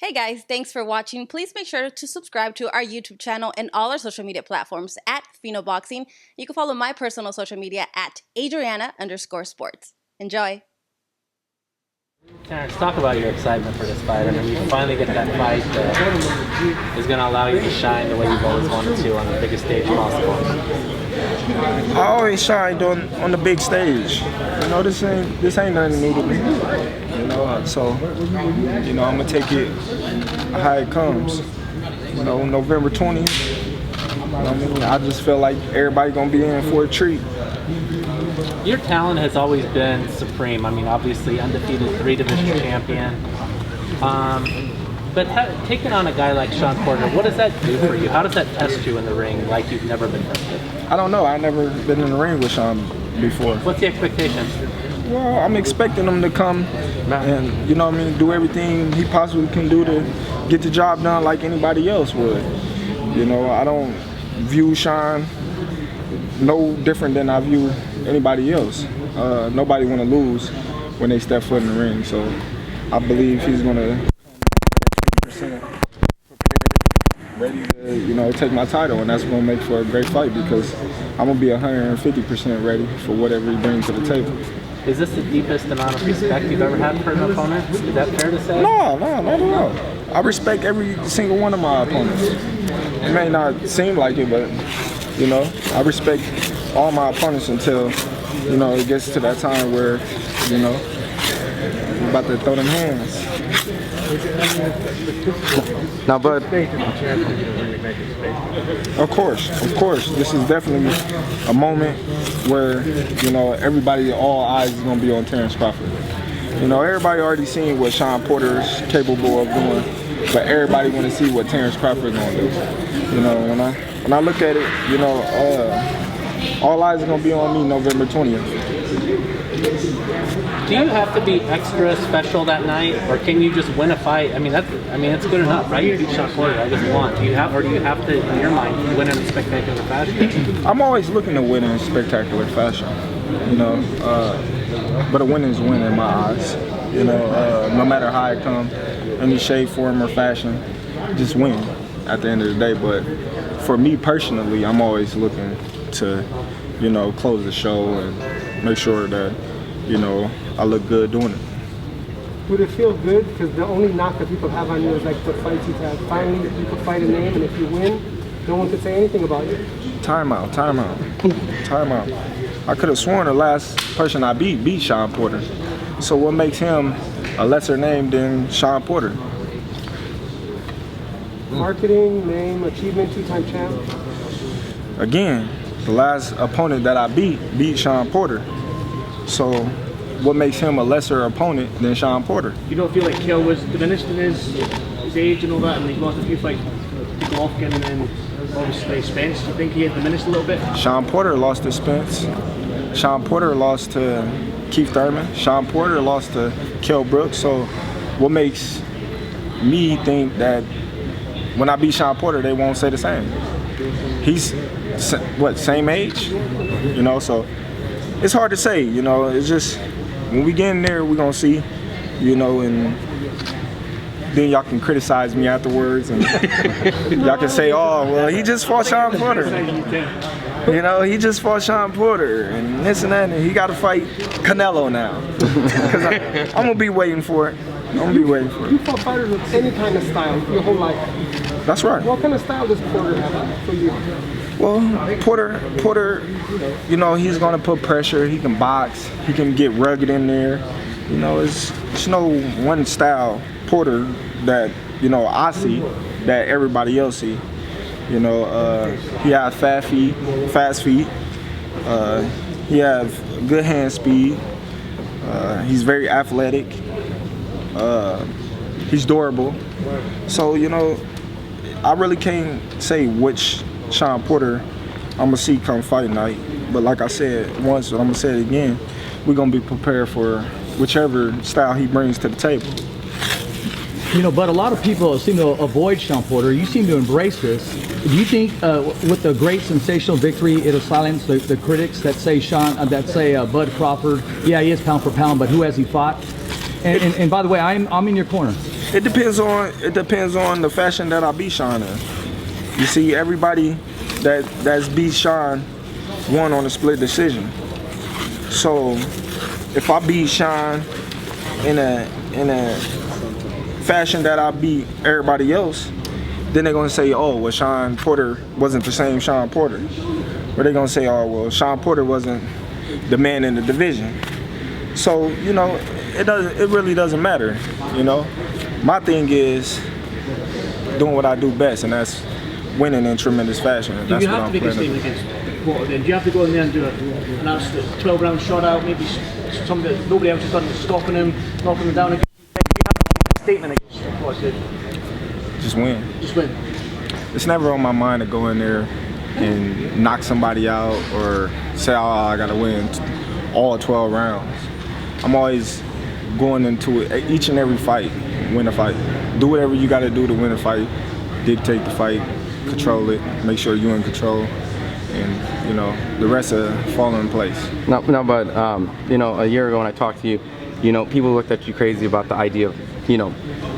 Hey guys, thanks for watching. Please make sure to subscribe to our YouTube channel and all our social media platforms at Fino Boxing. You can follow my personal social media at Adriana_sports. Enjoy. Terence, talk about your excitement for this fight. I mean, you finally get that fight that is going to allow you to shine the way you've always wanted to on the biggest stage possible. I always shined on the big stage. You know, this ain't nothing new to me. You know, so I'm gonna take it how it comes. You know, November 20th. You know what I mean? I just feel like everybody gonna be in for a treat. Your talent has always been supreme. I mean, obviously undefeated 3-division champion. But taking on a guy like Shawn Porter, what does that do for you? How does that test you in the ring like you've never been tested? I don't know. I've never been in the ring with Shawn before. What's the expectation? Well, I'm expecting him to come and, you know what I mean, do everything he possibly can do to get the job done like anybody else would. You know, I don't view Shawn no different than I view anybody else. Nobody want to lose when they step foot in the ring, so I believe he's going to prepared, ready to, you know, take my title, and that's going to make for a great fight because I'm going to be 150% ready for whatever he brings to the table. Is this the deepest amount of respect you've ever had for an opponent? Is that fair to say? No, not at all. I respect every single one of my opponents. It may not seem like it, but, you know, I respect all my opponents until, you know, it gets to that time where, you know, I'm about to throw them hands. Now, but of course, this is definitely a moment where, you know, everybody, all eyes is gonna be on Terence Crawford. You know, everybody already seen what Shawn Porter is capable of doing, but everybody want to see what Terence Crawford gonna do. You know, when I look at it, you know, all eyes are gonna be on me November 20th. Do you have to be extra special that night, or can you just win a fight? I mean, it's good enough, right? You beat Shawn Porter. I just want. Do you have to, in your mind, win in a spectacular fashion? I'm always looking to win in a spectacular fashion. You know, but a win is a win in my eyes. You know, no matter how it comes, any shape, form, or fashion, just win at the end of the day. But for me personally, I'm always looking to, you know, close the show and make sure that, you know, I look good doing it. Would it feel good? Because the only knock that people have on you is like the fights you've had. Finally, you could fight a name, and if you win, no one could say anything about you. Timeout. I could have sworn the last person I beat Shawn Porter. So what makes him a lesser name than Shawn Porter? Marketing, name, achievement, two-time champ. Again, the last opponent that I beat Shawn Porter. So what makes him a lesser opponent than Shawn Porter? You don't feel like Kill was diminished in his age and all that, and he lost a few fights to Golovkin and then obviously Spence? Do you think he had diminished a little bit? Shawn Porter lost to Spence. Shawn Porter lost to Keith Thurman. Shawn Porter lost to Kell Brooks. So what makes me think that when I beat Shawn Porter, they won't say the same? He's, what, same age? You know, so it's hard to say, you know. It's just, when we get in there, we're going to see, you know, and then y'all can criticize me afterwards, and y'all can say, oh, well, he just fought Shawn Porter. You know, he just fought Shawn Porter, and this and that, and he got to fight Canelo now. Because I'm going to be waiting for it. You fought fighters with any kind of style your whole life. That's right. What kind of style does Porter have for you? Well, Porter, you know, he's going to put pressure. He can box. He can get rugged in there. You know, it's no one style Porter that, you know, I see that everybody else see. You know, he has fast feet. He has good hand speed. He's very athletic. He's durable. So, you know, I really can't say which Shawn Porter I'm gonna see come fight night, but like I said once, and I'm gonna say it again, we're gonna be prepared for whichever style he brings to the table. You know, but a lot of people seem to avoid Shawn Porter. You seem to embrace this. Do you think with the great sensational victory, it'll silence the critics that say Bud Crawford, yeah, he is pound for pound, but who has he fought? And by the way, I'm in your corner. It depends on the fashion that I beat Shawn in. You see, everybody that's beat Shawn won on a split decision. So if I beat Shawn in a fashion that I beat everybody else, then they're gonna say, oh, well, Shawn Porter wasn't the same Shawn Porter. Or they're gonna say, oh, well, Shawn Porter wasn't the man in the division. So, you know, it really doesn't matter, you know. My thing is doing what I do best, and that's winning in tremendous fashion. And Do that's you what have I'm to make a playing. statement against Porter then? Do you have to go in there and do an absolute 12-round shot out, maybe something that nobody else has done, stopping him, knocking him down? Do you have a statement against Porter? Just win. Just win. It's never on my mind to go in there and knock somebody out or say, oh, I gotta win all 12 rounds. I'm always going into it, each and every fight, win a fight. Do whatever you gotta do to win a fight, dictate the fight, control it, make sure you're in control, and you know, the rest will fall in place. No, but you know, a year ago when I talked to you, you know, people looked at you crazy about the idea of, you know,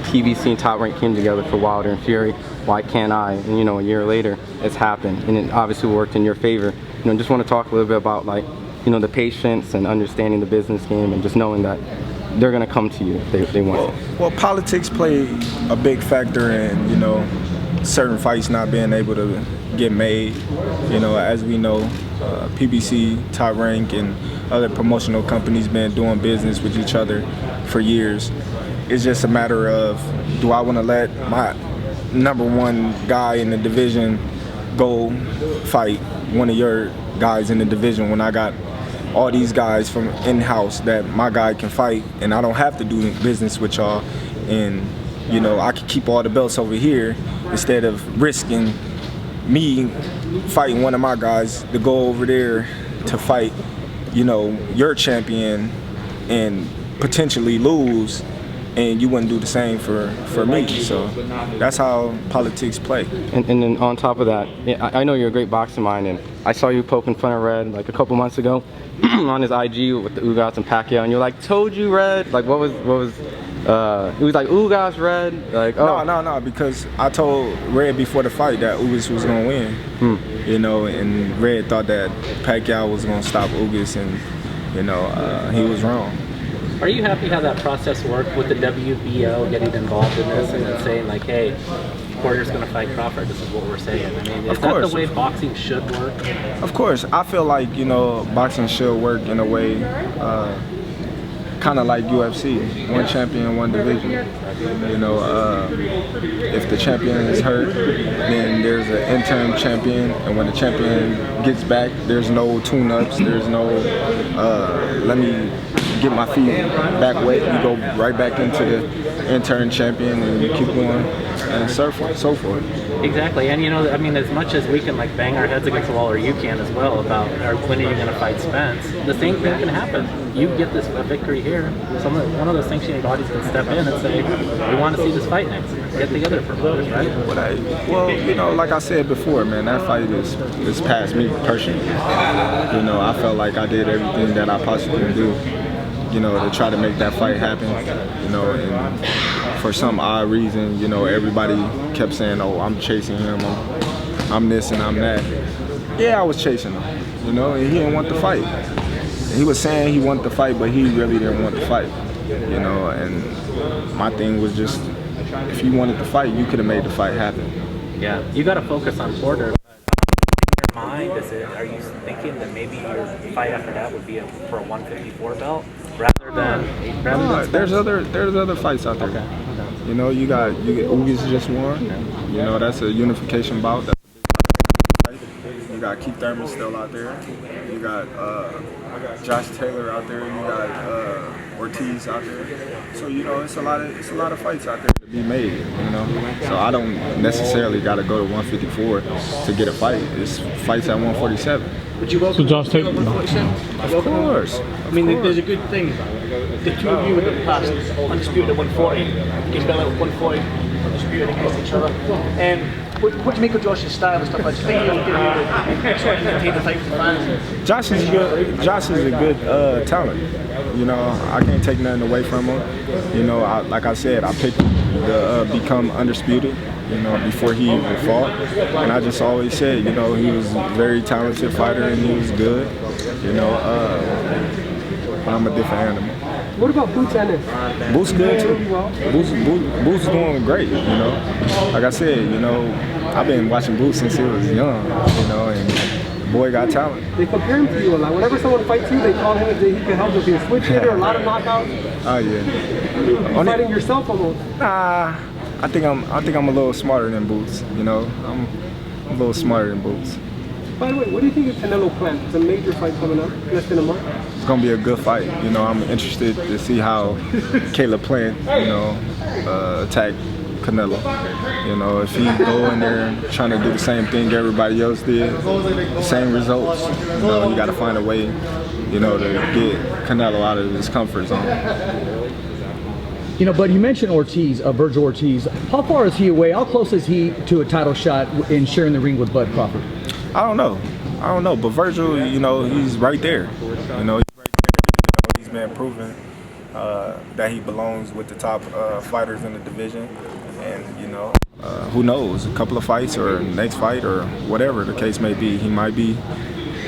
PBC and Top Rank came together for Wilder and Fury. Why can't I? And you know, a year later, it's happened, and it obviously worked in your favor. You know, just want to talk a little bit about, like, you know, the patience and understanding the business game, and just knowing that they're gonna come to you if they want to. Well, politics play a big factor in, you know, certain fights not being able to get made. You know, as we know, PBC, Top Rank, and other promotional companies been doing business with each other for years. It's just a matter of, do I want to let my #1 guy in the division go fight one of your guys in the division when I got all these guys from in-house that my guy can fight, and I don't have to do business with y'all, and you know, I can keep all the belts over here instead of risking me fighting one of my guys to go over there to fight, you know, your champion and potentially lose, and you wouldn't do the same for me. So that's how politics play. And then on top of that, I know you're a great boxing mind, and I saw you poking fun of Red like a couple months ago on his IG with the Ugas and Pacquiao, and you're like, told you, Red. Like, what was it was like, Ugas, Red, like, oh. No, because I told Red before the fight that Ugas was gonna win. You know, and Red thought that Pacquiao was gonna stop Ugas, and you know, he was wrong. Are you happy how that process worked with the WBO getting involved in this and then saying, like, hey, Porter's going to fight Crawford, this is what we're saying? I mean, is that the way boxing should work? Of course. I feel like, you know, boxing should work in a way kind of like UFC, one champion, one division. You know, if the champion is hurt, then there's an interim champion, and when the champion gets back, there's no tune-ups, there's no let me get my feet back wet, you go right back into the intern champion, and you keep going, and so forth. Exactly, and you know, I mean, as much as we can like bang our heads against the wall, or you can as well, about when are you going to fight Spence, the same thing can happen. You get this victory here, one of those sanctioning bodies can step in and say, we want to see this fight next. Get the other promoters, right? Well, you know, like I said before, man, that fight is past me personally. You know, I felt like I did everything that I possibly could do, you know, to try to make that fight happen, you know, and for some odd reason, you know, everybody kept saying, oh, I'm chasing him, I'm this and I'm that. Yeah, I was chasing him, you know, and he didn't want the fight. He was saying he wanted the fight, but he really didn't want the fight, you know, and my thing was just, if you wanted the fight, you could have made the fight happen. Yeah, you got to focus on Porter. Your mind, are you thinking that maybe your fight after that would be for a 154 belt rather than there's other fights out there. Okay. You know, you get Ugas just won. You know, that's a unification bout. That's a big fight. You got Keith Thurman still out there. You got Josh Taylor out there. You got Ortiz out there. So you know, it's a lot of fights out there to be made. You know, so I don't necessarily got to go to 154 to get a fight. It's fights at 147. Would you welcome Josh Taylor? Of course. I mean, there's a good thing. The two of you in the past, undisputed at 140, against Bella at 140, undisputed against each other. What do you make of Josh's style and stuff like that? Do you think he'll be able to sort of entertain the fight for the fans? Josh is good. Josh is a good talent. You know, I can't take nothing away from him. You know, like I said, I picked him. to become undisputed, you know, before he even fought. And I just always said, you know, he was a very talented fighter and he was good, you know, but I'm a different animal. What about Boots Ennis? Boots good too. Boots doing great, you know. Like I said, you know, I've been watching Boots since he was young, you know, and the boy got talent. They compare him to you a lot. Whenever someone fights you, they call him that he can help with a switch hitter, a lot of knockouts. Oh yeah. You're fighting yourself almost. Nah, I think I'm a little smarter than Boots, you know. I'm a little smarter than Boots. By the way, what do you think of Canelo plan? It's a major fight coming up, less than a month. It's gonna be a good fight. You know, I'm interested to see how Caleb Plant, you know, attack Canelo. You know, if he go in there trying to do the same thing everybody else did, the same results, you know, you got to find a way, you know, to get Canelo out of his comfort zone. You know, but you mentioned Ortiz, Virgil Ortiz. How far is he away? How close is he to a title shot in sharing the ring with Bud Crawford? I don't know, but Virgil, you know, he's right there. You know, he's right there. You know, he's been proven that he belongs with the top fighters in the division. And, you know, who knows, a couple of fights or next fight or whatever the case may be, he might be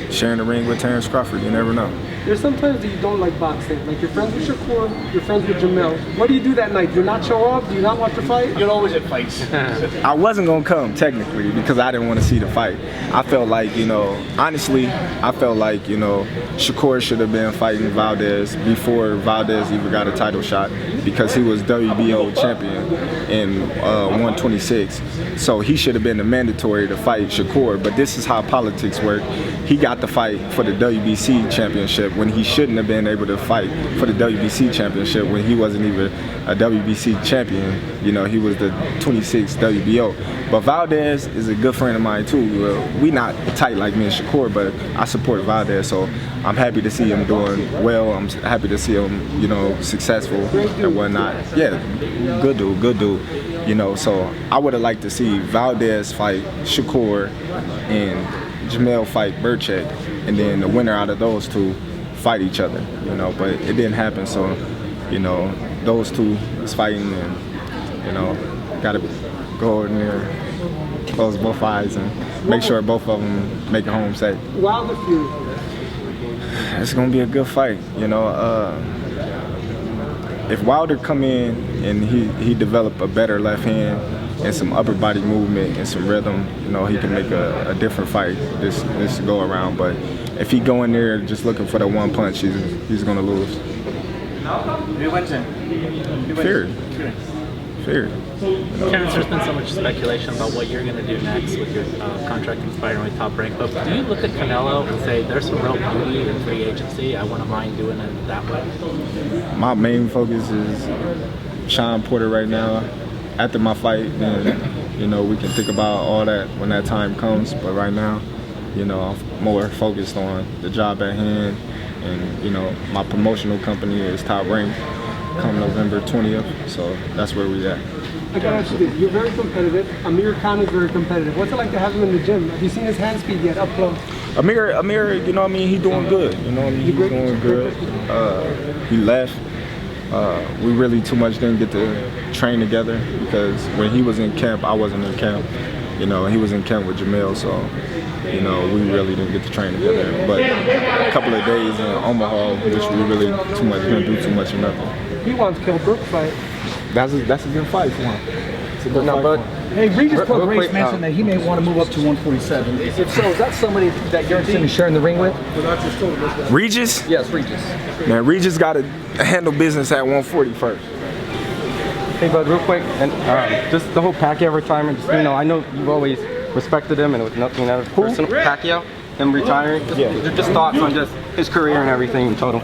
sharing the ring with Terence Crawford. You never know. There's sometimes that you don't like boxing. Like you're friends with Shakur, you're friends with Jamel. What do you do that night? Do you not show up? Do you not watch the fight? You're always at fights. I wasn't going to come technically because I didn't want to see the fight. I felt like, you know, honestly, I felt like, you know, Shakur should have been fighting Valdez before Valdez even got a title shot because he was WBO champion in 126. So he should have been the mandatory to fight Shakur. But this is how politics work. He got the fight for the WBC championship when he shouldn't have been able to fight for the WBC championship when he wasn't even a WBC champion. You know, he was the 26th WBO. But Valdez is a good friend of mine too. We not tight like me and Shakur, but I support Valdez, so I'm happy to see him doing well. I'm happy to see him, you know, successful and whatnot. Yeah, good dude. You know, so I would have liked to see Valdez fight Shakur and Jamel fight Burchak, and then the winner out of those two fight each other, you know, but it didn't happen. So, you know, those two is fighting, and, you know, gotta go in there, close both eyes, and make sure both of them make it home safe. Wilder Fury. It's gonna be a good fight, you know. If Wilder come in and he develop a better left hand and some upper body movement and some rhythm, you know, he can make a different fight this go around. But if he go in there just looking for the one punch, he's gonna lose. Who wins then? Fear. Terence, there's been so much speculation about what you're going to do next with your contract expiring with Top Rank, but do you look at Canelo and say there's some real beauty in free agency? I wouldn't mind doing it that way. My main focus is Shawn Porter right now. After my fight, then, you know, we can think about all that when that time comes, but right now, you know, I'm more focused on the job at hand, and, you know, my promotional company is Top Rank come November 20th, so that's where we at. I gotta ask you this, you're very competitive. Amir Khan is very competitive. What's it like to have him in the gym? Have you seen his hand speed yet, up close? Amir, you know what I mean, he's doing good, you know what I mean, he's doing good. He left. We really too much didn't get to train together because when he was in camp, I wasn't in camp. You know, he was in camp with Jamel, so, you know, we really didn't get to train together. But a couple of days in Omaha, which we really didn't do too much of nothing. He wants Kell Brook fight. That's a good fight for him. It's a good fight for him. Hey, Regis Club Race mentioned that he may want to move up to 147. If so, is that somebody that you're interested in sharing the ring with? Regis? Yes, Regis. Man, Regis got to handle business at 140 first. Hey, bud, real quick, and just the whole Pacquiao retirement. Just, you know, I know you've always respected him, and with nothing else personal. Pacquiao, him retiring. Just thoughts on just his career and everything in total.